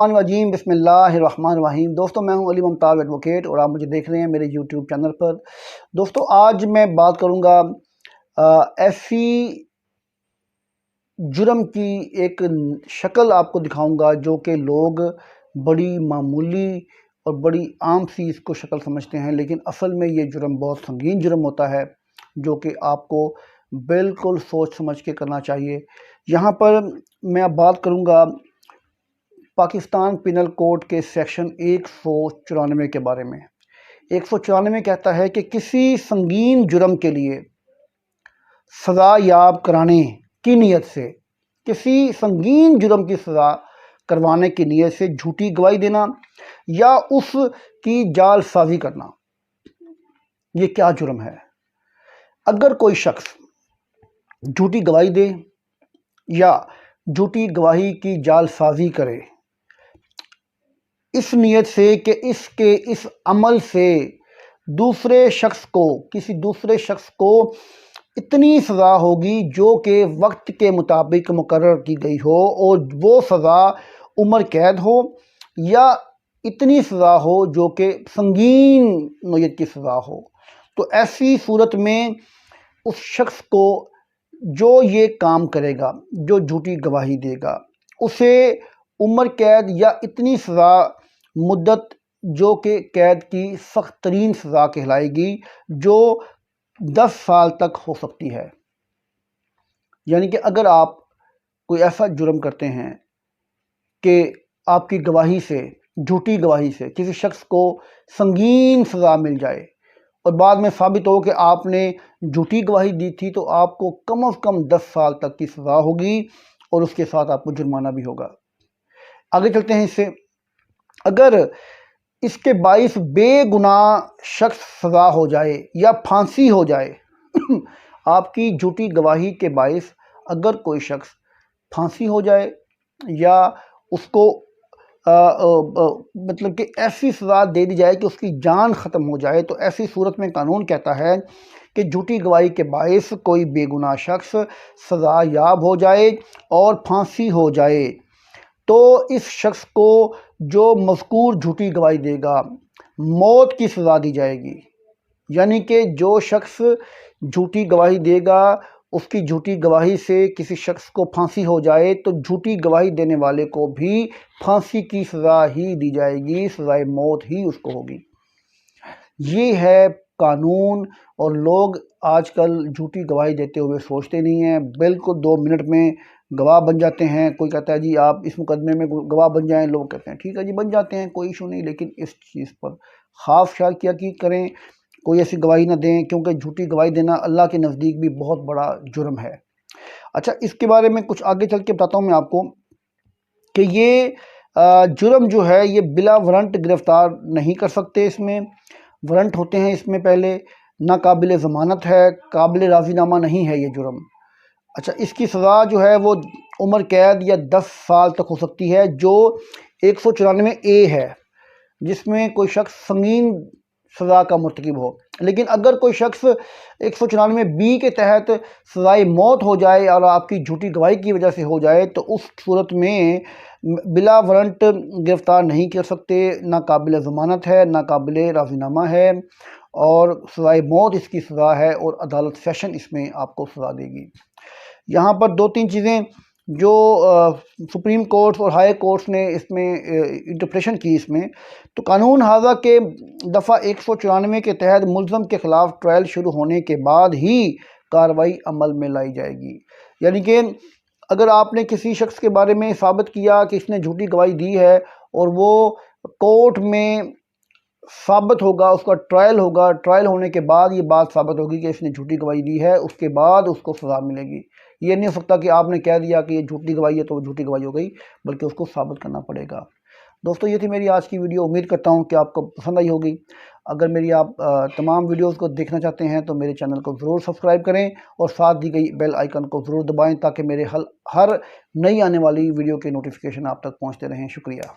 वजीम बिस्मिल्लाहिर्रहमानिर्रहीम। दोस्तों, मैं हूं अली मुमताज़ एडवोकेट और आप मुझे देख रहे हैं मेरे यूट्यूब चैनल पर। दोस्तों, आज मैं बात करूंगा ऐसी जुर्म की एक शक्ल आपको दिखाऊंगा जो कि लोग बड़ी मामूली और बड़ी आम सी इसको शक्ल समझते हैं, लेकिन असल में ये जुर्म बहुत संगीन जुर्म होता है जो कि आपको बिल्कुल सोच समझ के करना चाहिए। यहाँ पर मैं अब बात करूंगा पाकिस्तान पिनल कोड के सेक्शन 194 के बारे में। 194 कहता है कि किसी संगीन जुर्म के लिए सज़ा याब कराने की नीयत से, किसी संगीन जुर्म की सज़ा करवाने की नीयत से झूठी गवाही देना या उसकी जालसाजी करना, ये क्या जुर्म है। अगर कोई शख्स झूठी गवाही दे या झूठी गवाही की जालसाजी करे इस नीयत से कि इसके इस अमल से किसी दूसरे शख्स को इतनी सज़ा होगी जो कि वक्त के मुताबिक मुकर्रर की गई हो, और वो सज़ा उम्र कैद हो या इतनी सज़ा हो जो कि संगीन नोयत की सज़ा हो, तो ऐसी सूरत में उस शख्स को जो ये काम करेगा, जो झूठी गवाही देगा, उसे उम्र कैद या इतनी सज़ा मुद्दत जो कि कैद की सख्त तरीन सज़ा कहलाएगी, जो 10 साल तक हो सकती है। यानी कि अगर आप कोई ऐसा जुर्म करते हैं कि आपकी गवाही से, झूठी गवाही से किसी शख्स को संगीन सज़ा मिल जाए और बाद में साबित हो कि आपने झूठी गवाही दी थी, तो आपको कम से कम 10 साल तक की सज़ा होगी और उसके साथ आपको जुर्माना भी होगा। आगे चलते हैं इससे। अगर इसके बाइस बेगुनाह शख्स सज़ा हो जाए या फांसी हो जाए आपकी झूठी गवाही के बाइस अगर कोई शख्स फांसी हो जाए या उसको मतलब कि ऐसी सज़ा दे दी जाए कि उसकी जान ख़त्म हो जाए, तो ऐसी सूरत में कानून कहता है कि झूठी गवाही के बाइस कोई बेगुनाह शख्स सज़ा याब हो जाए और फांसी हो जाए, तो इस शख्स को जो मज़कूर झूठी गवाही देगा मौत की सज़ा दी जाएगी। यानी कि जो शख्स झूठी गवाही देगा उसकी झूठी गवाही से किसी शख्स को फांसी हो जाए, तो झूठी गवाही देने वाले को भी फांसी की सज़ा ही दी जाएगी, सज़ाए मौत ही उसको होगी। ये है कानून, और लोग आजकल झूठी गवाही देते हुए सोचते नहीं हैं, बिल्कुल 2 मिनट में गवाह बन जाते हैं। कोई कहता है जी आप इस मुकदमे में गवाह बन जाएं, लोग कहते हैं ठीक है जी बन जाते हैं, कोई इशू नहीं, लेकिन इस चीज़ पर ख़ास ख्याल किया कि करें, कोई ऐसी गवाही ना दें, क्योंकि झूठी गवाही देना अल्लाह के नज़दीक भी बहुत बड़ा जुर्म है। अच्छा, इसके बारे में कुछ आगे चल के बताता हूँ मैं आपको कि ये जुर्म जो है ये बिला वारंट गिरफ़्तार नहीं कर सकते। इसमें वारंट होते हैं, इसमें पहले ना काबिल ज़मानत है, काबिल राज़ीनामा नहीं है ये जुर्म। अच्छा, इसकी सज़ा जो है वो उम्र कैद या 10 साल तक हो सकती है, जो 194A है, जिसमें कोई शख्स संगीन सज़ा का मुर्तकिब हो। लेकिन अगर कोई शख्स 194B के तहत सज़ाए मौत हो जाए और आपकी झूठी गवाही की वजह से हो जाए, तो उस सूरत में बिला वारंट गिरफ़्तार नहीं कर सकते, ना काबिल ज़मानत है, ना काबिल राज़ीनामा है, और सज़ाए मौत इसकी सज़ा है और अदालत सेशन इसमें आपको सज़ा देगी। यहाँ पर 2-3 चीज़ें जो सुप्रीम कोर्ट और हाई कोर्ट्स ने इसमें इंटरप्रेशन की इसमें, तो कानून हाजा के दफ़ा 194 के तहत मुल्ज़म के ख़िलाफ़ ट्रायल शुरू होने के बाद ही कार्रवाई अमल में लाई जाएगी। यानी कि अगर आपने किसी शख्स के बारे में साबित किया कि इसने झूठी गवाही दी है और वो कोर्ट में साबित होगा, उसका ट्रायल होगा, ट्रायल होने के बाद ये बात साबित होगी कि इसने झूठी गवाही दी है, उसके बाद उसको सज़ा मिलेगी। ये नहीं हो सकता कि आपने कह दिया कि ये झूठी गवाही है तो झूठी गवाही हो गई, बल्कि उसको साबित करना पड़ेगा। दोस्तों, ये थी मेरी आज की वीडियो। उम्मीद करता हूँ कि आपको पसंद आई होगी। अगर मेरी आप तमाम वीडियोज़ को देखना चाहते हैं तो मेरे चैनल को ज़रूर सब्सक्राइब करें और साथ दी गई बेल आइकन को ज़रूर दबाएँ ताकि मेरे हर नई आने वाली वीडियो के नोटिफिकेशन आप तक पहुँचते रहें। शुक्रिया।